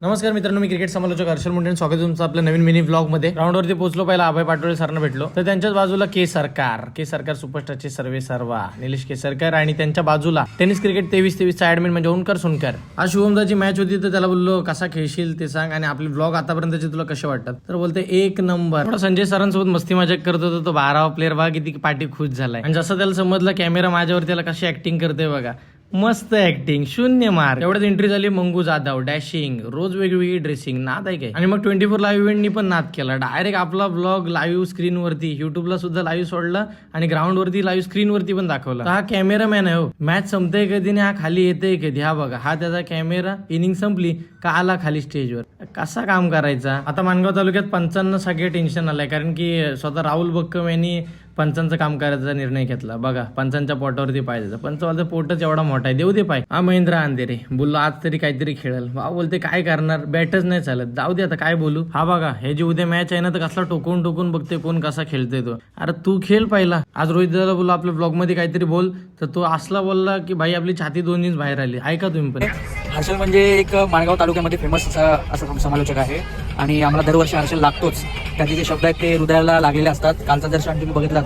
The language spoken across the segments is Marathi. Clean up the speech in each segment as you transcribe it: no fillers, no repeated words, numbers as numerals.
नमस्कार मित्रांनो, मी क्रिकेट समालोचक हर्षल मुंडे, स्वागत आहे तुमचं आपल्या नवीन मिनी ब्लॉग मध्ये. ग्राउंडवरती पोहोचलो, पहिला अभय पाटोळे सरना भेटलो, तर त्यांच्याच बाजूला के सरकार सुपरस्टारचे सर्वे सर्वा निलेश के सरकार, आणि त्यांच्या बाजूला टेनिस क्रिकेट 23-23 चा ऍडमिन म्हणजे ओंकार सोनकर. आज शुभमदाची मॅच होती, तर त्याला बोललो कसा खेळशील ते सांग आणि आपले ब्लॉग आतापर्यंतचे तुला कसे वाटतात. तर बोलते एक नंबर. थोडा संजय सरांसोबत मस्ती मजाक करत होता तो 12वा प्लेअर बघा किती पाठी खुश झालाय, आणि जसं त्याला समजलं कॅमेरा माझ्यावर, त्याला कशी ऍक्टिंग करते बघा, मस्त ऍक्टिंग, 0 मार्क. एवढ्यात एंट्री झाली मंगू जाधव, डॅशिंग, रोज वेगवेगळी ड्रेसिंग, नाद आहे काय. आणि मग 24 लाईव्ह इव्हेंटनी पण नाद केला, डायरेक्ट आपला ब्लॉग लाईव्ह स्क्रीनवरती, युट्यूबला सुद्धा लाईव्ह सोडला आणि ग्राउंडवरती लाईव्ह स्क्रीनवरती पण दाखवला. हा कॅमेरामॅन आहे हो. मॅच संपते कधी नाही, हा खाली येते कधी. हा बघा, हा त्याचा कॅमेरा, इनिंग संपली का आला खाली स्टेजवर. कसा काम करायचा. आता माणगाव तालुक्यात पंचांना सगळे टेन्शन आलंय, कारण की स्वतः राहुल बक्कम यांनी पंचांचं काम करायचा निर्णय घेतला. बघा, पंचांच्या पोटावरती पाय द्यायचा. पंचवालचा पोटच एवढा मोठा आहे, देऊ दे पाय. हा महेंद्र अंधेरे बोललो आज तरी काहीतरी खेळेल. भाऊ बोलते काय करणार, बॅटच नाही चालत, जाऊ दे आता काय बोलू. हा बघा, हे जे उद्या मॅच आहे ना, तर कसला टोकून टोकून बघते कोण कसा खेळतोय तो. अरे तू खेळ पहिला. आज रोहित दादा बोललो आपल्या ब्लॉग मध्ये काहीतरी बोल, तर तो असला बोलला की भाई आपली छाती 2 इंच बाहेर आली. ऐका तुम्ही पण. हर्षल म्हणजे एक माणगाव तालुक्यामध्ये फेमस असा समालोचक आहे आणि आम्हाला दरवर्षी हर्षल लागतोच. त्याचे जे शब्द आहेत ते हृदयाला लागलेले असतात. कालचा जर क्षण तुम्ही बघितला,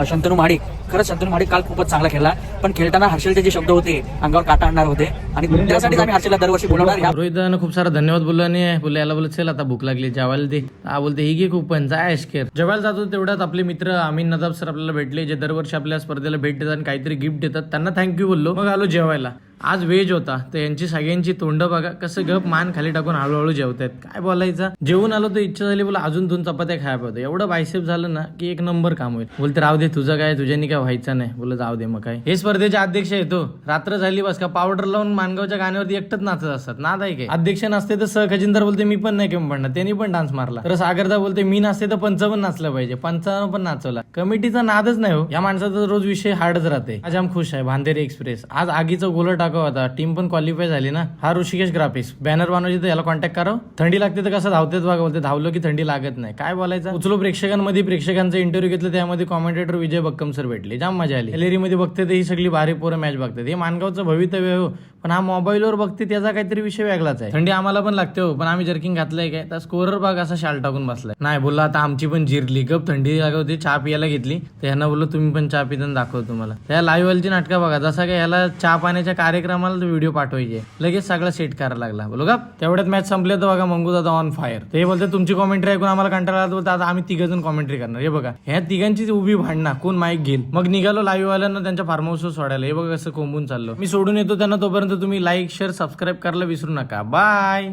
शंतनू महाडिक, खरंच शंतनू महाडिक काल खूपच चांगला खेळला, पण खेळताना हर्षलचे जे शब्द होते अंगावर काटा आणणार होते, आणि त्यासाठीच आम्ही हर्षलला दरवर्षी बोलवणार. रोहित दादानं खूप सारा धन्यवाद बोलला, आणि बोलले याला बोलत चल आता भूक लागली जेवायला दे. हा बोलते ही घे कुपन, जा ऐशकेर. जेवायला जातो तेवढ्यात आपले मित्र अमीन नदाब सर आपल्याला भेटले, जे दरवर्षी आपल्या स्पर्धेला भेट देतात आणि काहीतरी गिफ्ट देतात. त्यांना थँक्यू बोललो. मग आलो जेवायला. आज व्हेज होता, तर यांची सगळ्यांची तोंड बघा कसं गप मान खाली टाकून हळूहळू जेवतात. काय बोलायचं. जेवून आलो तर इच्छा झाली बोला अजून 2 चपात्या खायला पाहिजे. एवढं बायसेप झालं ना की एक नंबर काम होईल. बोलते राहू दे तुझं काय, तुझ्यानी काय व्हायचं नाही. बोल जाऊ दे मग काय. हे स्पर्धेचे अध्यक्ष येतो, रात्र झाली बस का पावडर लावून मानगावच्या गाण्यावरती एकटच नाचत असतात. नाद आहे काय. अध्यक्ष नसते तर सहखजिनदार बोलते मी पण नाही कमी पडणार, त्यांनी पण डान्स मारला. तर सागरदा बोलते मी नसते तर पंच पण नाचलं पाहिजे, पंचानं पण नाचवला. कमिटीचा नादच नाही हो. या माणसाचा रोज विषय हार्डच राहते. आज आम खुश आहे. भांदेरी एक्सप्रेस आज आगीचा गोला टाकाव होता, टीम पण क्वालिफाय झाली ना. हा ऋषिकेश ग्राफिक्स बॅनर बनवायची, तर याला कॉन्टॅक्ट करावं. थंडी लागते तर कसं धावतेच बघा. बोलते धावलो की थंडी लागत नाही. काय बोलायचं. उचलो प्रेक्षकांमध्ये प्रेक्षकांचा इंटरव्ह्यू घेतलं, त्यामध्ये कॉमेंटेटर विजय बक्कम सर भेटले, जाम मजा आली. गॅलरी मध्ये बघते तर ही सगळी भारी पोरं मॅच बघतात. हे मानगावचं भवितव्य हो, पण हा मोबाईलवर बघते त्याचा काहीतरी विषय वेगळाच आहे. थंडी आम्हाला पण लागते हो, पण आम्ही जर्किंग घातलंय काय, तर स्कोरर बाग असा शाल टाकून बसलाय. नाही बोलला आता आमची पण जिरली, गप थंडी लागत होती, चहा पियाला घेतली. तर ह्यांना बोललो तुम्ही पण चहा पिताना दाखव तुम्हाला. त्या लाईव्ह वालची नाटकं बघा, जसा काय ह्याला चहा पाण्याच्या कार्यक्रमाला व्हिडिओ पाठवायचे, लगेच सगळं सेट करायला लागला. बोलो का तेवढ्यात मॅच संपले तर बघा मंगू दादा ऑन फायर. ते बोलते तुमची कॉमेंट्री ऐकून आम्हाला कंटाळा आला, बोलतो आता आम्ही 3 जण कॉमेंट्री करणार. हे बघा ह्या 3घांची उभी भांडणा कोण माईक घेईल. मग निघालो लाईव्ह वाल्यांना त्यांच्या फार्म हाऊस सोडायला. हे बघा कसं कोंबून चाललो. मी सोडून येतो त्यांना, तोपर्यंत तुम्ही लाईक शेअर सबस्क्राईब करायला विसरू नका. बाय.